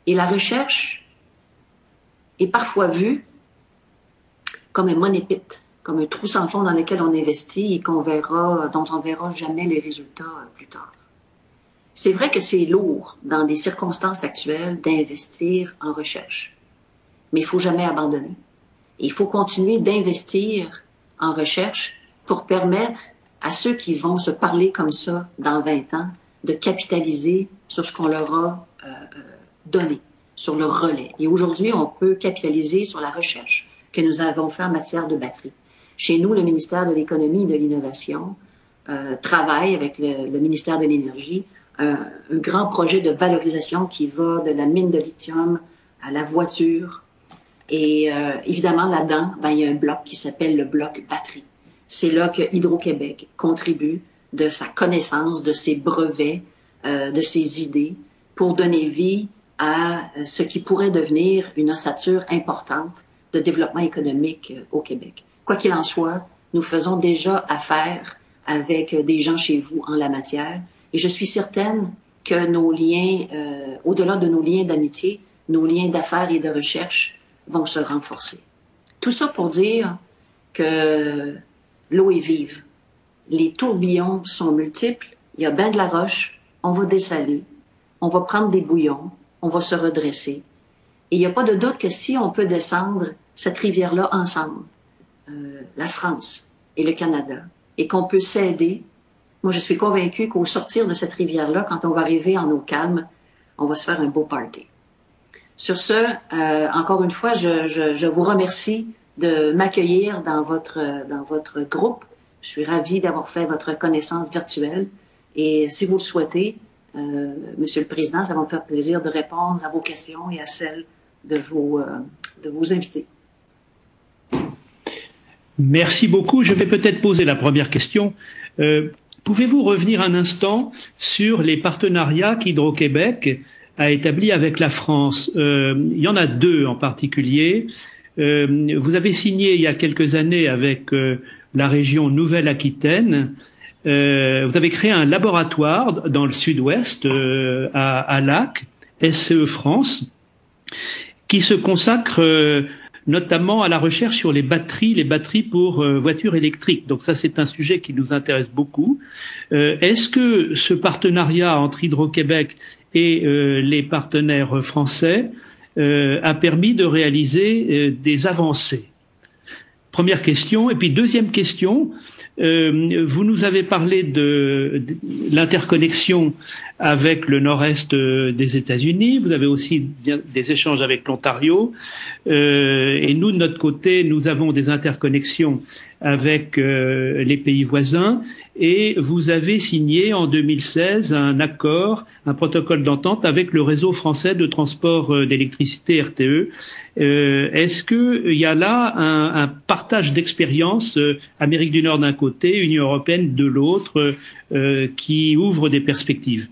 Et la recherche est parfois vue comme un monépite, comme un trou sans fond dans lequel on investit et dont on verra jamais les résultats plus tard. C'est vrai que c'est lourd dans des circonstances actuelles d'investir en recherche, mais il faut jamais abandonner. Et il faut continuer d'investir en recherche pour permettre à ceux qui vont se parler comme ça dans 20 ans de capitaliser sur ce qu'on leur a donné, sur le relais. Et aujourd'hui, on peut capitaliser sur la recherche que nous avons fait en matière de batterie. Chez nous, le ministère de l'Économie et de l'Innovation travaille avec le ministère de l'Énergie un grand projet de valorisation qui va de la mine de lithium à la voiture. Et évidemment, là-dedans, il y a un bloc qui s'appelle le bloc batterie. C'est là que Hydro-Québec contribue de sa connaissance, de ses brevets, de ses idées, pour donner vie à ce qui pourrait devenir une ossature importante de développement économique au Québec. Quoi qu'il en soit, nous faisons déjà affaire avec des gens chez vous en la matière, et je suis certaine que nos liens, au-delà de nos liens d'amitié, nos liens d'affaires et de recherche vont se renforcer. Tout ça pour dire que l'eau est vive. Les tourbillons sont multiples. Il y a ben de la roche. On va dessaler. On va prendre des bouillons. On va se redresser. Et il n'y a pas de doute que si on peut descendre cette rivière-là ensemble, la France et le Canada, et qu'on peut s'aider, moi je suis convaincue qu'au sortir de cette rivière-là, quand on va arriver en eau calme, on va se faire un beau party. Sur ce, encore une fois, je vous remercie de m'accueillir dans votre groupe. Je suis ravie d'avoir fait votre connaissance virtuelle. Et si vous le souhaitez, Monsieur le Président, ça va me faire plaisir de répondre à vos questions et à celles de vos invités. Merci beaucoup. Je vais peut-être poser la première question. Pouvez-vous revenir un instant sur les partenariats qu'Hydro-Québec a établis avec la France? Il y en a deux en particulier. Vous avez signé il y a quelques années avec la région Nouvelle-Aquitaine. Vous avez créé un laboratoire dans le sud-ouest, à Lac, SCE France, qui se consacre notamment à la recherche sur les batteries pour voitures électriques. Donc ça, c'est un sujet qui nous intéresse beaucoup. Est-ce que ce partenariat entre Hydro-Québec et les partenaires français a permis de réaliser des avancées? Première question. Et puis deuxième question, vous nous avez parlé de l'interconnexion avec le nord-est des États-Unis. Vous avez aussi des échanges avec l'Ontario. Et nous, de notre côté, nous avons des interconnexions avec les pays voisins. Et vous avez signé en 2016 un accord, un protocole d'entente avec le réseau français de transport d'électricité RTE. Est-ce qu'il y a là un partage d'expérience, Amérique du Nord d'un côté, Union européenne de l'autre, qui ouvre des perspectives?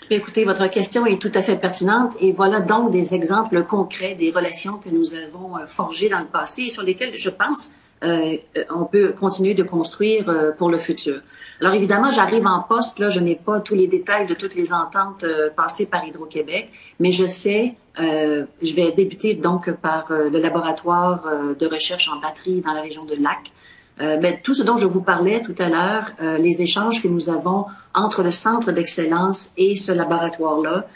Écoutez, votre question est tout à fait pertinente et voilà donc des exemples concrets des relations que nous avons forgées dans le passé et sur lesquelles, je pense, on peut continuer de construire pour le futur. Alors évidemment, j'arrive en poste, là, je n'ai pas tous les détails de toutes les ententes passées par Hydro-Québec, mais je sais, je vais débuter donc par le laboratoire de recherche en batterie dans la région de Lac. Mais tout ce dont je vous parlais tout à l'heure, les échanges que nous avons entre le centre d'excellence et ce laboratoire-là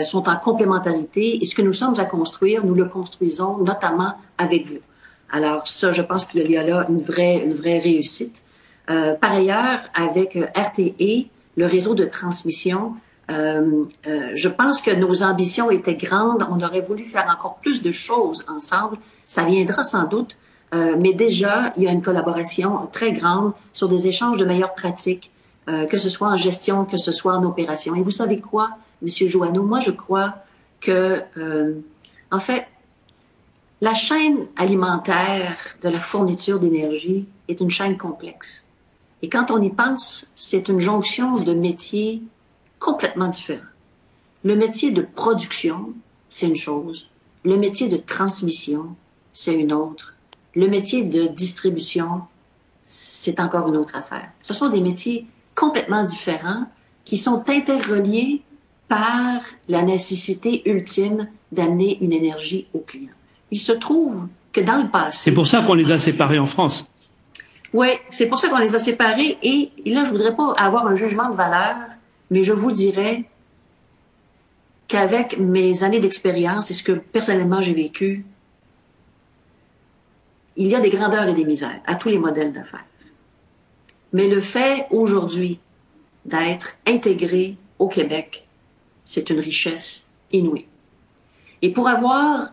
sont en complémentarité et ce que nous sommes à construire, nous le construisons notamment avec vous. Alors ça, je pense qu'il y a là une vraie réussite. Par ailleurs, avec RTE, le réseau de transmission, je pense que nos ambitions étaient grandes. On aurait voulu faire encore plus de choses ensemble. Ça viendra sans doute. Mais déjà, il y a une collaboration très grande sur des échanges de meilleures pratiques, que ce soit en gestion, que ce soit en opération. Et vous savez quoi, Monsieur Joanneau, moi je crois que, en fait, la chaîne alimentaire de la fourniture d'énergie est une chaîne complexe. Et quand on y pense, c'est une jonction de métiers complètement différents. Le métier de production, c'est une chose. Le métier de transmission, c'est une autre. Le métier de distribution, c'est encore une autre affaire. Ce sont des métiers complètement différents qui sont interreliés par la nécessité ultime d'amener une énergie au client. Il se trouve que dans le passé... C'est pour ça qu'on les a séparés en France. Oui, c'est pour ça qu'on les a séparés. Et là, je voudrais pas avoir un jugement de valeur, mais je vous dirais qu'avec mes années d'expérience et ce que personnellement j'ai vécu, il y a des grandeurs et des misères à tous les modèles d'affaires. Mais le fait aujourd'hui d'être intégré au Québec, c'est une richesse inouïe. Et pour avoir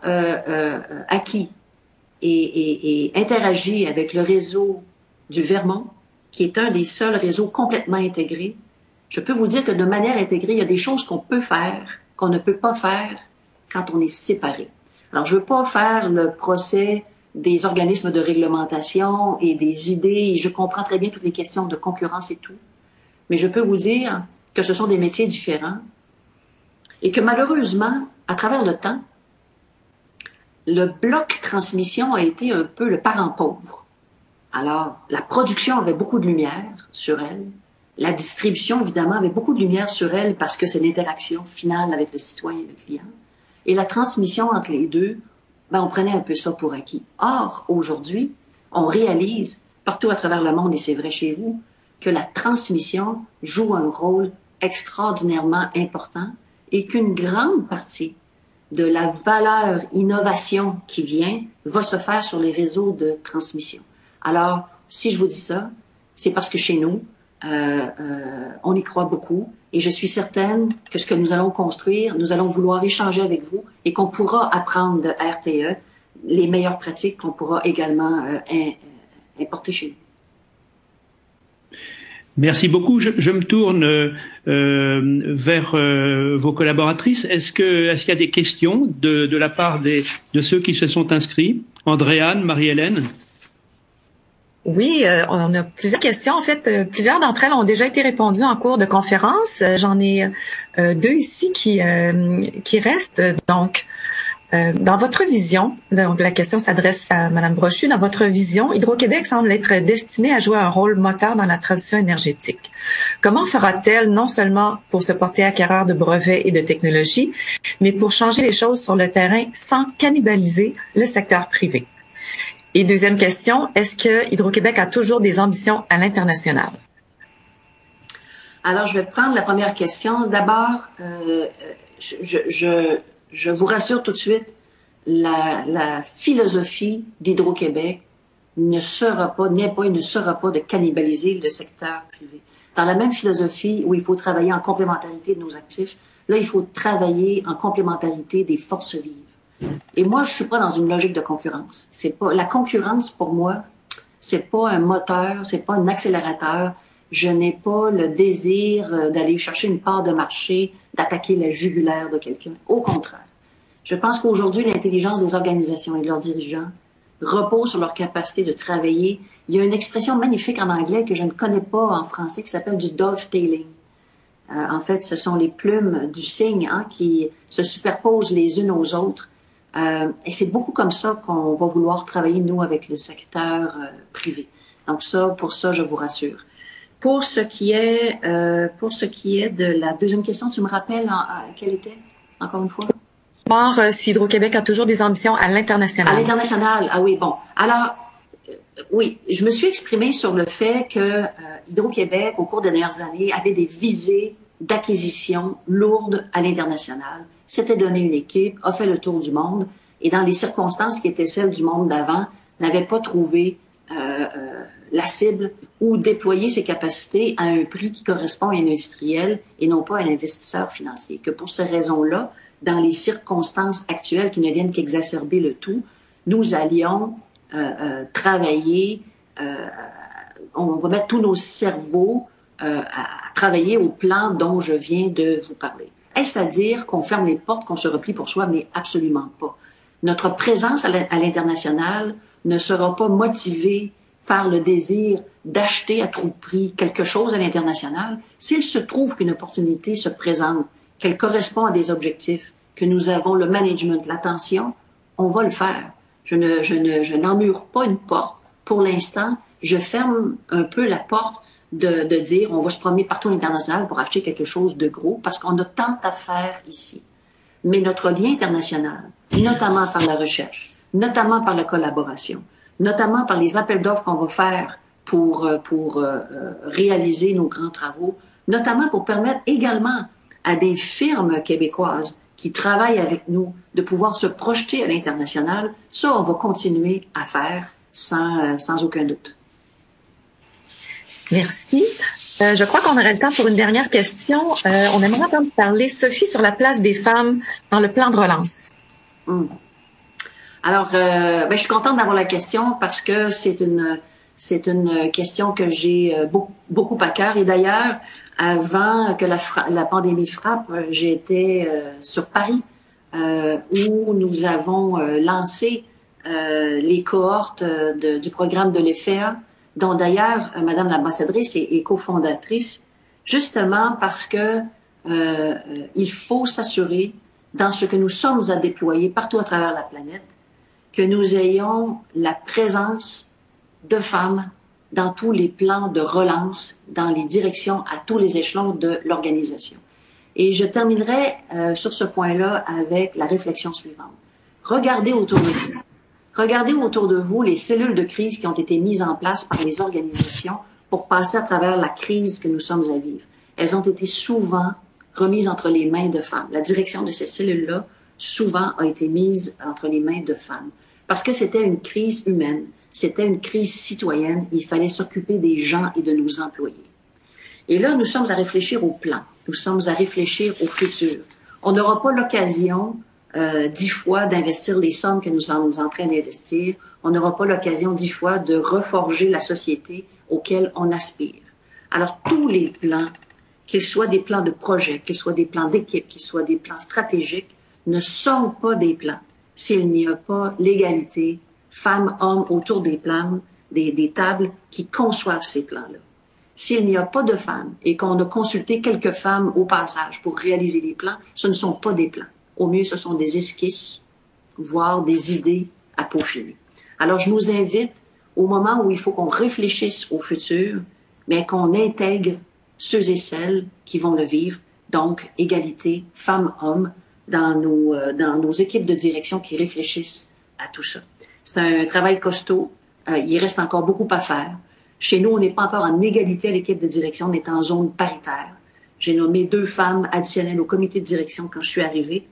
acquis et interagi avec le réseau du Vermont, qui est un des seuls réseaux complètement intégrés, je peux vous dire que de manière intégrée, il y a des choses qu'on peut faire, qu'on ne peut pas faire quand on est séparé. Alors, je veux pas faire le procès des organismes de réglementation et des idées, et je comprends très bien toutes les questions de concurrence et tout, mais je peux vous dire que ce sont des métiers différents et que malheureusement, à travers le temps, le bloc transmission a été un peu le parent pauvre. Alors, la production avait beaucoup de lumière sur elle, la distribution, évidemment, avait beaucoup de lumière sur elle parce que c'est l'interaction finale avec le citoyen et le client, et la transmission entre les deux, on prenait un peu ça pour acquis. Or, aujourd'hui, on réalise, partout à travers le monde, et c'est vrai chez vous, que la transmission joue un rôle extraordinairement important et qu'une grande partie de la valeur innovation qui vient va se faire sur les réseaux de transmission. Alors, si je vous dis ça, c'est parce que chez nous, on y croit beaucoup et je suis certaine que ce que nous allons construire, nous allons vouloir échanger avec vous et qu'on pourra apprendre de RTE les meilleures pratiques qu'on pourra également importer chez nous. Merci beaucoup. Je me tourne vers vos collaboratrices. Est-ce qu'il y a des questions de la part de ceux qui se sont inscrits? Andréane, Marie-Hélène? Oui, on a plusieurs questions. En fait, plusieurs d'entre elles ont déjà été répondues en cours de conférence. J'en ai deux ici qui restent. Donc, dans votre vision, donc la question s'adresse à Madame Brochu, dans votre vision, Hydro-Québec semble être destiné à jouer un rôle moteur dans la transition énergétique. Comment fera-t-elle non seulement pour se porter acquéreur de brevets et de technologies, mais pour changer les choses sur le terrain sans cannibaliser le secteur privé? Et deuxième question, est-ce que Hydro-Québec a toujours des ambitions à l'international? Alors, je vais prendre la première question. D'abord, je vous rassure tout de suite, la philosophie d'Hydro-Québec n'est pas et ne sera pas de cannibaliser le secteur privé. Dans la même philosophie où il faut travailler en complémentarité de nos actifs, là, il faut travailler en complémentarité des forces vives. Et moi, je suis pas dans une logique de concurrence. La concurrence, pour moi, c'est pas un moteur, c'est pas un accélérateur. Je n'ai pas le désir d'aller chercher une part de marché, d'attaquer la jugulaire de quelqu'un. Au contraire. Je pense qu'aujourd'hui, l'intelligence des organisations et de leurs dirigeants repose sur leur capacité de travailler. Il y a une expression magnifique en anglais que je ne connais pas en français qui s'appelle du dovetailing. En fait, ce sont les plumes du cygne qui se superposent les unes aux autres. Et c'est beaucoup comme ça qu'on va vouloir travailler, nous, avec le secteur privé. Donc pour ça, je vous rassure. Pour ce qui est de la deuxième question, tu me rappelles quelle était, encore une fois? Voir si Hydro-Québec a toujours des ambitions à l'international. À l'international, ah oui, bon. Alors, oui, je me suis exprimée sur le fait que Hydro-Québec, au cours des dernières années, avait des visées d'acquisition lourdes à l'international. S'était donné une équipe, a fait le tour du monde, et dans les circonstances qui étaient celles du monde d'avant, n'avait pas trouvé la cible ou déployer ses capacités à un prix qui correspond à un industriel et non pas à un investisseur financier. Que pour ces raisons-là, dans les circonstances actuelles qui ne viennent qu'exacerber le tout, nous allions travailler, on va mettre tous nos cerveaux à travailler au plan dont je viens de vous parler. Est-ce à dire qu'on ferme les portes, qu'on se replie pour soi? Mais absolument pas. Notre présence à l'international ne sera pas motivée par le désir d'acheter à tout prix quelque chose à l'international. S'il se trouve qu'une opportunité se présente, qu'elle correspond à des objectifs, que nous avons le management, l'attention, on va le faire. Je n'emmure pas une porte. Pour l'instant, je ferme un peu la porte de dire on va se promener partout à l'international pour acheter quelque chose de gros parce qu'on a tant à faire ici. Mais notre lien international, notamment par la recherche, notamment par la collaboration, notamment par les appels d'offres qu'on va faire pour réaliser nos grands travaux, notamment pour permettre également à des firmes québécoises qui travaillent avec nous de pouvoir se projeter à l'international, ça, on va continuer à faire sans aucun doute. Merci. Je crois qu'on aurait le temps pour une dernière question. On aimerait entendre parler, Sophie, sur la place des femmes dans le plan de relance. Alors, je suis contente d'avoir la question parce que c'est une question que j'ai beaucoup à cœur. Et d'ailleurs, avant que la pandémie frappe, j'étais sur Paris où nous avons lancé les cohortes du programme de l'EFEA, dont d'ailleurs Madame l'ambassadrice est cofondatrice, justement parce que il faut s'assurer, dans ce que nous sommes à déployer partout à travers la planète, que nous ayons la présence de femmes dans tous les plans de relance, dans les directions, à tous les échelons de l'organisation. Et je terminerai sur ce point-là avec la réflexion suivante. Regardez autour de vous. Regardez autour de vous les cellules de crise qui ont été mises en place par les organisations pour passer à travers la crise que nous sommes à vivre. Elles ont été souvent remises entre les mains de femmes. La direction de ces cellules-là, souvent, a été mise entre les mains de femmes. Parce que c'était une crise humaine, c'était une crise citoyenne, il fallait s'occuper des gens et de nos employés. Et là, nous sommes à réfléchir au plan, nous sommes à réfléchir au futur. On n'aura pas l'occasion 10 fois d'investir les sommes que nous sommes en train d'investir. On n'aura pas l'occasion 10 fois de reforger la société auquel on aspire. Alors, tous les plans, qu'ils soient des plans de projet, qu'ils soient des plans d'équipe, qu'ils soient des plans stratégiques, ne sont pas des plans s'il n'y a pas l'égalité femmes-hommes autour des plans des tables qui conçoivent ces plans-là. S'il n'y a pas de femmes et qu'on a consulté quelques femmes au passage pour réaliser les plans, ce ne sont pas des plans. Au mieux, ce sont des esquisses, voire des idées à peaufiner. Alors, je nous invite, au moment où il faut qu'on réfléchisse au futur, mais qu'on intègre ceux et celles qui vont le vivre, donc égalité femmes-hommes, dans nos équipes de direction qui réfléchissent à tout ça. C'est un travail costaud. Il reste encore beaucoup à faire. Chez nous, on n'est pas encore en égalité à l'équipe de direction, on est en zone paritaire. J'ai nommé 2 femmes additionnelles au comité de direction quand je suis arrivée.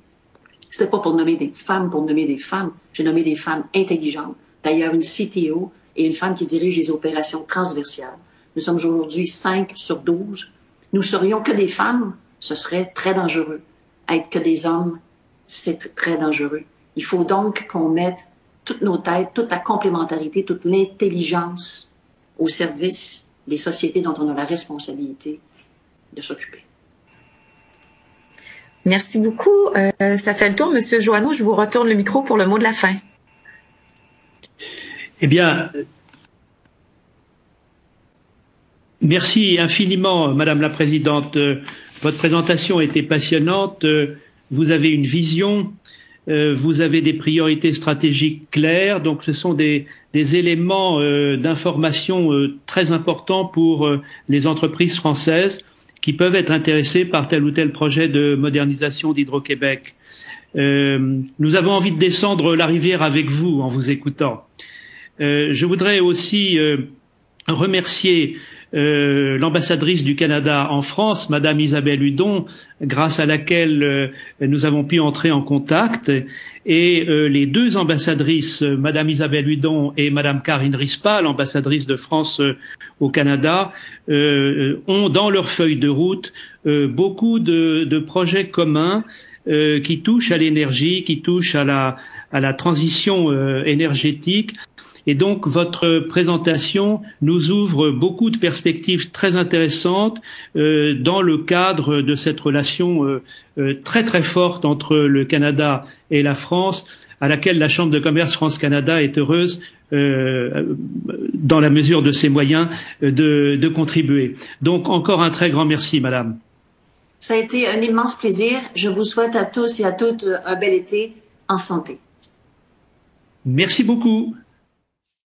C'était pas pour nommer des femmes pour nommer des femmes. J'ai nommé des femmes intelligentes. D'ailleurs, une CTO et une femme qui dirige les opérations transversales. Nous sommes aujourd'hui 5 sur 12. Nous serions que des femmes, ce serait très dangereux. Être que des hommes, c'est très dangereux. Il faut donc qu'on mette toutes nos têtes, toute la complémentarité, toute l'intelligence au service des sociétés dont on a la responsabilité de s'occuper. Merci beaucoup. Ça fait le tour, Monsieur Joanneau. Je vous retourne le micro pour le mot de la fin. Eh bien, merci infiniment, Madame la Présidente. Votre présentation était passionnante. Vous avez une vision, vous avez des priorités stratégiques claires. Donc, ce sont des éléments d'information très importants pour les entreprises françaises qui peuvent être intéressées par tel ou tel projet de modernisation d'Hydro-Québec. Nous avons envie de descendre la rivière avec vous en vous écoutant. Je voudrais aussi remercier l'ambassadrice du Canada en France, Madame Isabelle Hudon, grâce à laquelle nous avons pu entrer en contact, et les 2 ambassadrices, Madame Isabelle Hudon et Madame Karine Rispa, l'ambassadrice de France au Canada, ont dans leur feuille de route beaucoup de projets communs qui touchent à l'énergie, qui touchent à la transition énergétique. Et donc, votre présentation nous ouvre beaucoup de perspectives très intéressantes dans le cadre de cette relation très très forte entre le Canada et la France, à laquelle la Chambre de commerce France-Canada est heureuse, dans la mesure de ses moyens, de contribuer. Donc, encore un très grand merci, Madame. Ça a été un immense plaisir. Je vous souhaite à tous et à toutes un bel été en santé. Merci beaucoup.